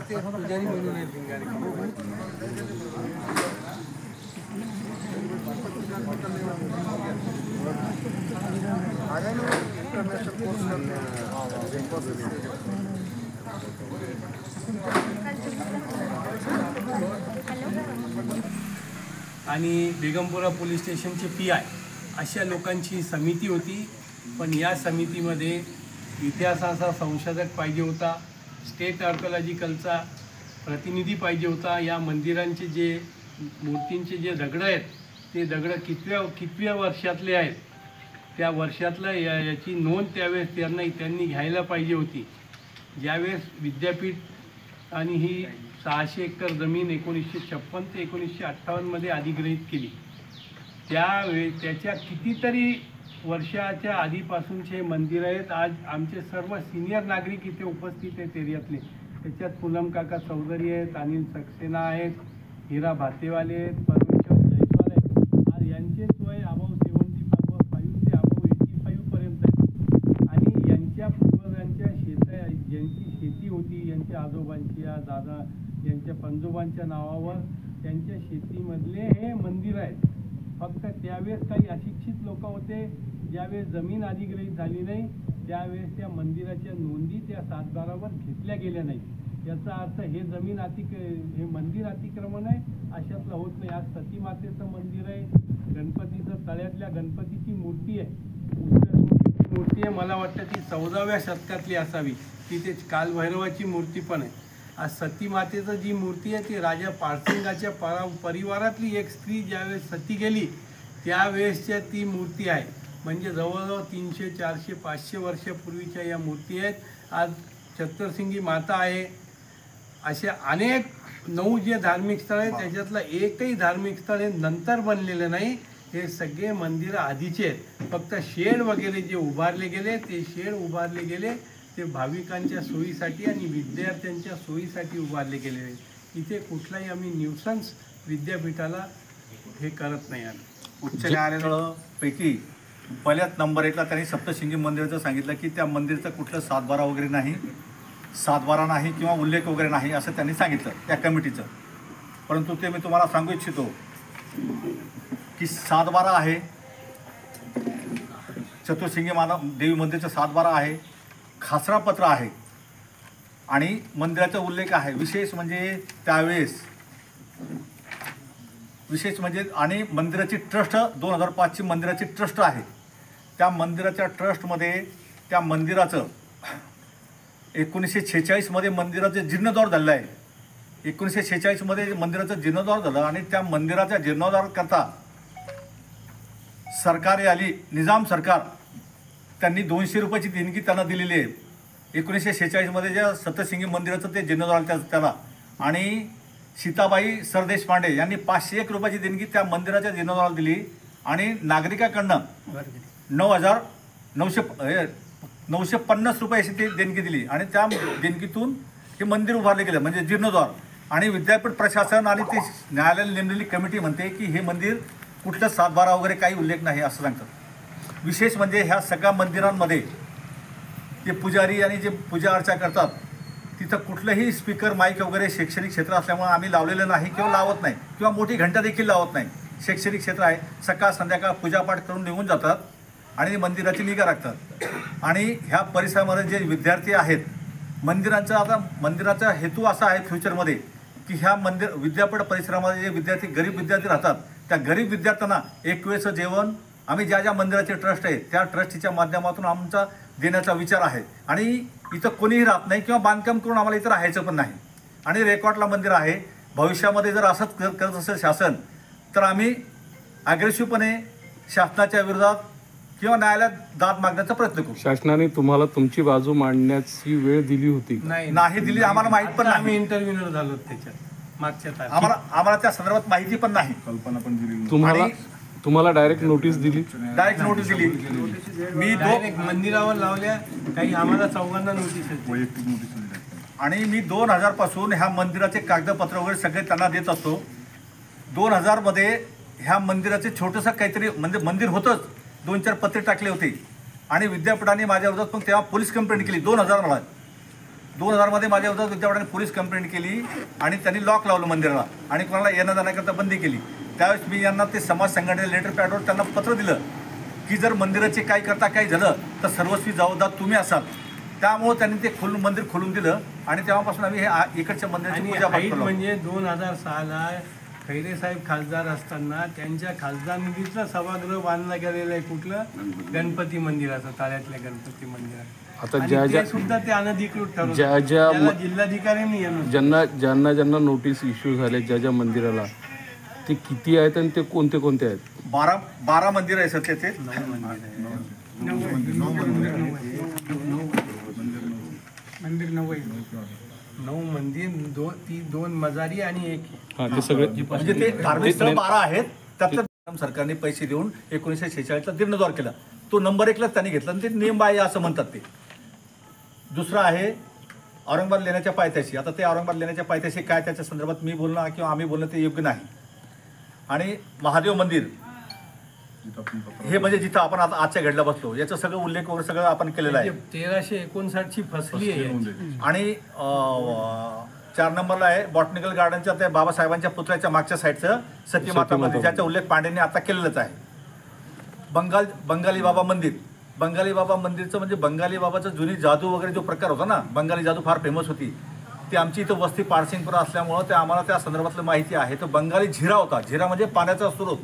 ते पुजारी म्हणून आहे भिंगारी. आणि बेगमपुरा पोलीस स्टेशनचे PI अशा लोकांची समिती होती. पण या समितीमध्ये इतिहासाचा संशोधक पाहिजे होता, स्टेट आर्किओलॉजिकलचा प्रतिनिधी पाहिजे होता. या मंदिरांचे जे मूर्तींचे जे दगडं आहेत ते दगडं कितव्या वर्षातले आहेत त्या वर्षातलं याची नोंद त्यावेळेस त्यांनी घ्यायला पाहिजे होती. ज्यावेळेस विद्यापीठ आणि ही 600 एकर जमीन 1956 ते 1958 अधिग्रहित केली, त्याच्या कितीतरी वर्षाच्या आधीपासूनचे मंदिर आहेत. आज आमचे सर्व सिनियर नागरिक इथे उपस्थित आहेत एरियातले. त्याच्यात पूनम काका चौधरी आहेत, अनिल सक्सेना आहेत, हिरा भातेवाले आहेत, परमेश्वर जयस्वाल आहेत. आज यांचे वय अबाव 75 ते अबाव 85 पर्यंत आहेत. आणि यांच्या पूर्वजांच्या ज्यांची शेती होती, यांच्या आजोबांची, दादा यांच्या पंजोबांच्या नावावर त्यांच्या शेतीमधले हे मंदिर आहेत. फक्त त्यावेळेस काही अशिक्षित लोक होते. ज्यावेळेस जमीन अधिग्रहित झाली नाही त्यावेळेस त्या मंदिराच्या नोंदी त्या 7/12वर घेतल्या गेल्या नाही. याचा अर्थ हे हे मंदिर अतिक्रमण आहे अशातलं होत नाही. आज सती मातेचं मंदिर आहे, गणपतीचं तळ्यातल्या गणपतीची मूर्ती आहे, मूर्ती आहे. मला वाटतं ती 14व्या शतकातली असावी. तिथे कालभैरवाची मूर्ती पण आहे. आज सती मातेचं जी मूर्ती आहे ती राजा पारसिंगाच्या परिवारातली एक स्त्री ज्यावेळेस सती गेली त्यावेळेसच्या ती मूर्ती आहे. म्हणजे जवळजवळ 300, 400, 500 वर्षापूर्वीच्या या मूर्ती आहेत. आज चतुर्सिंगी माता आहे. असे अनेक 9 जे धार्मिक स्थळ आहेत त्याच्यातलं एकही धार्मिक स्थळ हे नंतर बनलेलं नाही. हे सगळे मंदिरं आधीचे आहेत. फक्त शेड वगैरे जे उभारले गेले ते शेड उभारले गेले ते भाविकांच्या सोयीसाठी आणि विद्यार्थ्यांच्या सोयीसाठी उभारले गेले आहेत. इथे कुठलाही आम्ही न्यूसन्स विद्यापीठाला हे करत नाही. आम्ही उच्च न्यायालयापैकी पहिल्याच नंबर 1ला त्यांनी सप्तशृंगी मंदिराचं सांगितलं की त्या मंदिराचं कुठलं 7/12 वगैरे नाही, 7/12 नाही किंवा उल्लेख वगैरे नाही असं त्यांनी सांगितलं त्या कमिटीचं. परंतु ते मी तुम्हाला सांगू इच्छितो की 7/12 आहे, चतुर्सिंगी माता देवी मंदिरचं 7/12 आहे, खासरापत्र आहे आणि मंदिराचा उल्लेख आहे. विशेष म्हणजे आणि मंदिराची ट्रस्ट 2005ची मंदिराची ट्रस्ट आहे. त्या मंदिराच्या ट्रस्टमध्ये त्या मंदिराचं 1946 मंदिराचं जीर्णोद्धार झालं आहे. 1946 मंदिराचं जीर्णोद्धार झालं आणि त्या मंदिराच्या जीर्णोद्धाराकरता सरकार आली, निजाम सरकार, त्यांनी 200 रुपयाची देणगी त्यांना दिलेली आहे. 1946 ज्या सप्तशृंगी मंदिराचं ते जीर्णोद्धार त्याला आणि सीताबाई सरदेशपांडे यांनी 501 रुपयाची देणगी त्या मंदिराच्या जीर्णोद्धाराला दिली आणि नागरिकाकडनं 9,950 रुपयाची ती देणगी दिली आणि त्या देणगीतून हे मंदिर उभारले गेलं म्हणजे जीर्णोद्धार. आणि विद्यापीठ प्रशासन आणि ती न्यायालयाने नेमलेली कमिटी म्हणते की हे मंदिर कुठलं 7/12 वगैरे काही उल्लेख नाही असं सांगतात. विशेष म्हणजे ह्या सगळ्या मंदिरांमध्ये जे पुजारी आणि जे पूजा अर्चा करतात तिथं कुठलंही स्पीकर माईक वगैरे शैक्षणिक क्षेत्र असल्यामुळे आम्ही लावलेलं नाही किंवा लावत नाही किंवा मोठी घंटा देखील लावत नाही. शैक्षणिक क्षेत्र आहे, सकाळ संध्याकाळ पूजापाठ करून निघून जातात आणि मंदिराची निगा राखतात. आणि ह्या परिसरामध्ये जे विद्यार्थी आहेत मंदिराचा हेतू असा आहे फ्युचरमध्ये की ह्या विद्यापीठ परिसरामध्ये जे विद्यार्थी गरीब विद्यार्थी राहतात त्या गरीब विद्यार्थ्यांना एक वेळचं जेवण आम्ही ज्या मंदिराचे ट्रस्ट आहे त्या ट्रस्टच्या माध्यमातून आमचा देण्याचा विचार आहे. आणि इथं कोणीही राहत नाही किंवा बांधकाम करून आम्हाला इथं राहायचं पण नाही. आणि रेकॉर्डला मंदिर आहे. भविष्यामध्ये जर असंच करत असेल शासन तर आम्ही ॲग्रेसिव्हपणे शासनाच्या विरोधात किंवा न्यायालयात दाद मागण्याचा प्रयत्न करू. शासनाने तुम्हाला तुमची बाजू मांडण्याची वेळ दिली होती? नाही दिली. आम्हाला माहीत पण नाही. आम्ही इंटरव्ह्यूवर झालो त्याच्यात मागच्या आम्हाला त्या संदर्भात माहिती पण नाही, कल्पना पण दिली. तुम्हाला डायरेक्ट नोटीस दिली? डायरेक्ट नोटीस दिली. मी मंदिरावर लावल्या, काही आम्हाला चौघांना नोटीस वैयक्तिक नोटीस. आणि मी 2000 पासून ह्या मंदिराचे कागदपत्र वगैरे सगळे त्यांना देत असतो. 2000 ह्या मंदिराचे छोटंसं काहीतरी मंदिर होतंच, 2-4 पत्रे टाकले होते आणि विद्यापीठाने माझ्या विरोधात पण तेव्हा पोलीस कंप्लेंट केली 2000 2000 माझ्या विरोधात विद्यापीठाने पोलीस कंप्लेंट केली आणि त्यांनी लॉक लावलं मंदिराला आणि कोणाला येणं जाण्याकरता बंदी केली. त्यावेळेस मी यांना ते समाज संघटनेच्या लेटर पॅडवर त्यांना पत्र दिलं की जर मंदिराचे काय करता काही झालं तर सर्वस्वी जबाबदार तुम्ही असाल. त्यामुळे त्यांनी ते मंदिर खोलून दिलं आणि तेव्हापासून आम्ही हे इकडच्या मंदिराची पूजा पाठ करतो. म्हणजे 2006ला खैरे साहेब खासदार असताना त्यांच्या खासदार निधीतलं सभागृह बांधलं गेलेलं आहे. कुठलं? गणपती मंदिराचं, ताळ्यातल्या गणपती मंदिरात. आता आणि ज्या ते सुद्धा ते अनधिकृत ठरवलं. ज्या त्याला जिल्हाधिकाऱ्यांनी ज्यांना नोटीस इश्यू झाले ज्या मंदिराला, ते किती आहेत आणि ते कोणते कोणते आहेत? 12 मंदिर आहे सर त्याचे. 9 मंदिर, 2 मजारी आणि 1. हा, ते सगळे म्हणजे ते धार्मिक स्थळ 12 आहेत. त्यातलं सरकारने पैसे देऊन 1946ला जीर्णोद्धार केला. तो नंबर 1लाच त्यांनी घेतला आणि ते नियम आहे असं म्हणतात ते. दुसरं आहे औरंगाबाद लेण्याच्या पायथ्याशी. आता ते औरंगाबाद लेण्याच्या पायथ्याशी काय त्याच्या संदर्भात मी बोलणं किंवा आम्ही बोलणं ते योग्य नाही. आणि महादेव मंदिर हे म्हणजे जिथं आपण आता आजच्या घडला बसलो याचं सगळं उल्लेख वगैरे सगळं आपण केलेलं आहे. 1359ची फसली आहे. आणि 4 नंबरला आहे बॉटनिकल गार्डनच्या त्या बाबासाहेबांच्या पुतळ्याच्या मागच्या साईडचं सतीमाता मंदिर, ज्याचा उल्लेख पांडेंनी आता केलेलाच आहे. बंगाली बाबा मंदिर. बंगाली बाबा मंदिरचं म्हणजे बंगाली बाबाचं जुनी जादू वगैरे जो प्रकार होता ना, बंगाली जादू फार फेमस होती. ती आमची इथं वस्ती पारसिंगपुरा असल्यामुळं ते आम्हाला त्या संदर्भातलं माहिती आहे. तो बंगाली झिरा होता. झिरा म्हणजे पाण्याचा स्रोत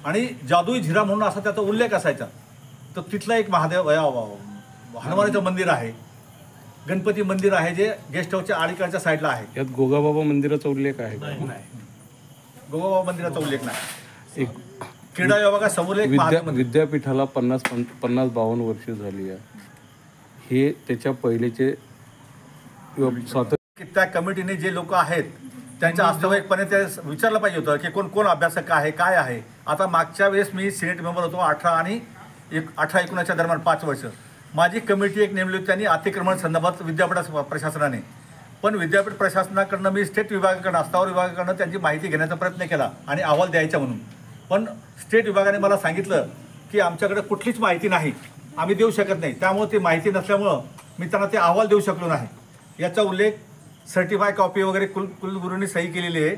आणि जादुई झिरा म्हणून असा त्याचा उल्लेख असायचा. तर तिथलं एक महादेव हनुमानाचं मंदिर आहे. गणपती मंदिर आहे जे गेस्ट हाऊसच्या अलीकडच्या साईडला आहे. यात गोगाबाबा मंदिराचा उल्लेख आहे. गोगाबाबा मंदिराचा उल्लेख नाही. एक क्रीडा विभागासमोर एक विद्यापीठाला 50-52 वर्ष झाली आहे. हे त्याच्या पहिलेचे त्या कमिटीने जे लोक आहेत त्यांच्या वास्तविकपणे ते विचारलं पाहिजे होतं की कोण अभ्यासक आहे काय आहे. आता मागच्या वेळेस मी सिनेट मेंबर होतो 18 आणि 18-19 दरम्यान 5 वर्ष. माझी कमिटी एक नेमली होती त्यांनी अतिक्रमण संदर्भात विद्यापीठ प्रशासनाने. पण विद्यापीठ प्रशासनाकडनं मी स्टेट विभागाकडनं अस्थावर विभागाकडनं त्यांची माहिती घेण्याचा प्रयत्न केला आणि अहवाल द्यायचा म्हणून. पण स्टेट विभागाने मला सांगितलं की आमच्याकडे कुठलीच माहिती नाही, आम्ही देऊ शकत नाही. त्यामुळे ती माहिती नसल्यामुळं मी त्यांना ते अहवाल देऊ शकलो नाही. याचा उल्लेख सर्टिफाय कॉपी वगैरे कुलगुरूंनी सही केलेली आहे.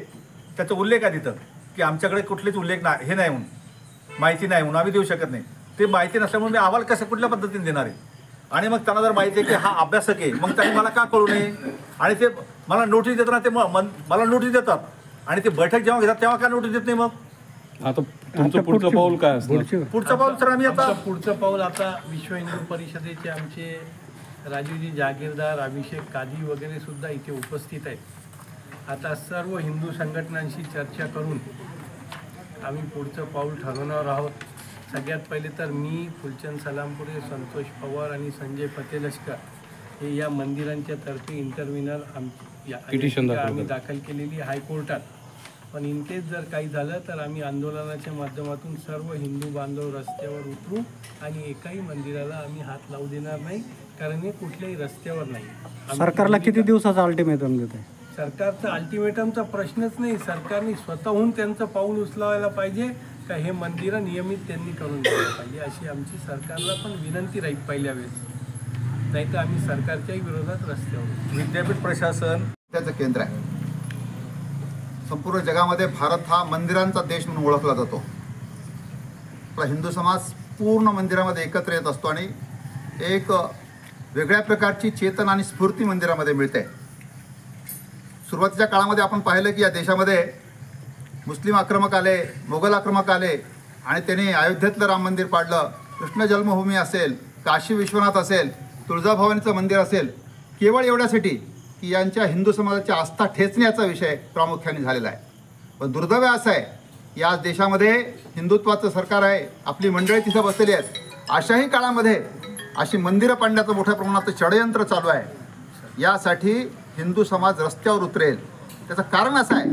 त्याचा उल्लेख आहे तिथं की आमच्याकडे कुठलेच उल्लेख नाही, हे नाही म्हणून, माहिती नाही म्हणून आम्ही देऊ शकत नाही. ते माहिती नसल्यामुळे मी अहवाल कुठल्या पद्धतीने देणार आहे. आणि मग त्यांना जर माहिती आहे की हा अभ्यासक आहे मग त्यांनी मला का कळू नये. आणि ते मला नोटीस देताना ते मला नोटीस देतात आणि ते बैठक जेव्हा घेतात तेव्हा काय नोटीस देत नाही. मग आता तुमचं पुढचं पाऊल काय असणार? पुढचं पाऊल सर आम्ही आता पुढचं पाऊल आता विश्व हिंदू परिषदेचे आमचे राजीवजी जागीरदार, अभिषेक कादी वगैरे सुद्धा इथे उपस्थित आहेत. आता सर्व हिंदू संघटनांशी चर्चा करून आम्ही पुढचं पाऊल ठरवणार आहोत. सगळ्यात पहिले तर मी, फुलचंद सलामपुरे, संतोष पवार आणि संजय पतेलश्कर हे या मंदिरांच्या तर्फे इंटरव्हिनर आम्ही दाखल केलेली हायकोर्टात. पण इनकेस जर काही झालं तर आम्ही आंदोलनाच्या माध्यमातून सर्व हिंदू बांधव रस्त्यावर उतरू आणि एकाही मंदिराला आम्ही हात लावू देणार नाही, कारण हे कुठल्याही रस्त्यावर नाही. सरकारला किती दिवसाचा अल्टिमेटम देत आहे? सरकारचा अल्टिमेटमचा प्रश्नच नाही. सरकारने स्वतःहून त्यांचं पाऊल उचलायला पाहिजे का हे मंदिरं नियमित त्यांनी करून द्यायला पाहिजे, अशी आमची सरकारला पण विनंती राहील पहिल्या वेळेस. नाही तर आम्ही सरकारच्याही विरोधात रस्त्यावर. विद्यापीठ प्रशासन त्याचं केंद्र आहे. संपूर्ण जगामध्ये भारत हा मंदिरांचा देश म्हणून ओळखला जातो. आपला हिंदू समाज पूर्ण मंदिरामध्ये एकत्र येत असतो आणि एक वेगळ्या प्रकारची चेतना आणि स्फूर्ती मंदिरामध्ये मिळते. सुरुवातीच्या काळामध्ये आपण पाहिलं की या देशामध्ये मुस्लिम आक्रमक आले, मोगल आक्रमक आले आणि त्यांनी अयोध्येतलं राम मंदिर पाडलं. कृष्ण जन्मभूमी असेल, काशी विश्वनाथ असेल, तुळजाभवानीचं मंदिर असेल, केवळ एवढ्यासाठी की यांच्या हिंदू समाजाची आस्था ठेचण्याचा विषय प्रामुख्याने झालेला आहे. पण दुर्दैव असं आहे की आज देशामध्ये हिंदुत्वाचं सरकार आहे, आपली मंडळी तिथं बसलेली आहेत. अशाही काळामध्ये अशी मंदिरं पाडण्याचं मोठ्या प्रमाणात षडयंत्र चालू आहे. यासाठी हिंदू समाज रस्त्यावर उतरेल. त्याचं कारण असं आहे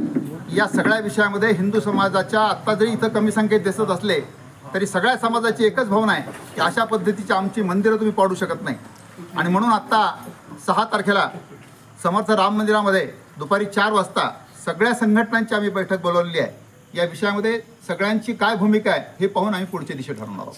की या सगळ्या विषयामध्ये हिंदू समाजाच्या आत्ता जरी इथं कमी संख्येत दिसत असले तरी सगळ्या समाजाची एकच भावना आहे की अशा पद्धतीची आमची मंदिरं तुम्ही पाडू शकत नाही. आणि म्हणून आत्ता 6 तारखेला समर्थ राम मंदिरामध्ये दुपारी 4 वाजता सगळ्या संघटनांची आम्ही बैठक बोलवलेली आहे. या विषयामध्ये सगळ्यांची काय भूमिका आहे हे पाहून आम्ही पुढचे दिशा ठरवणार आहोत.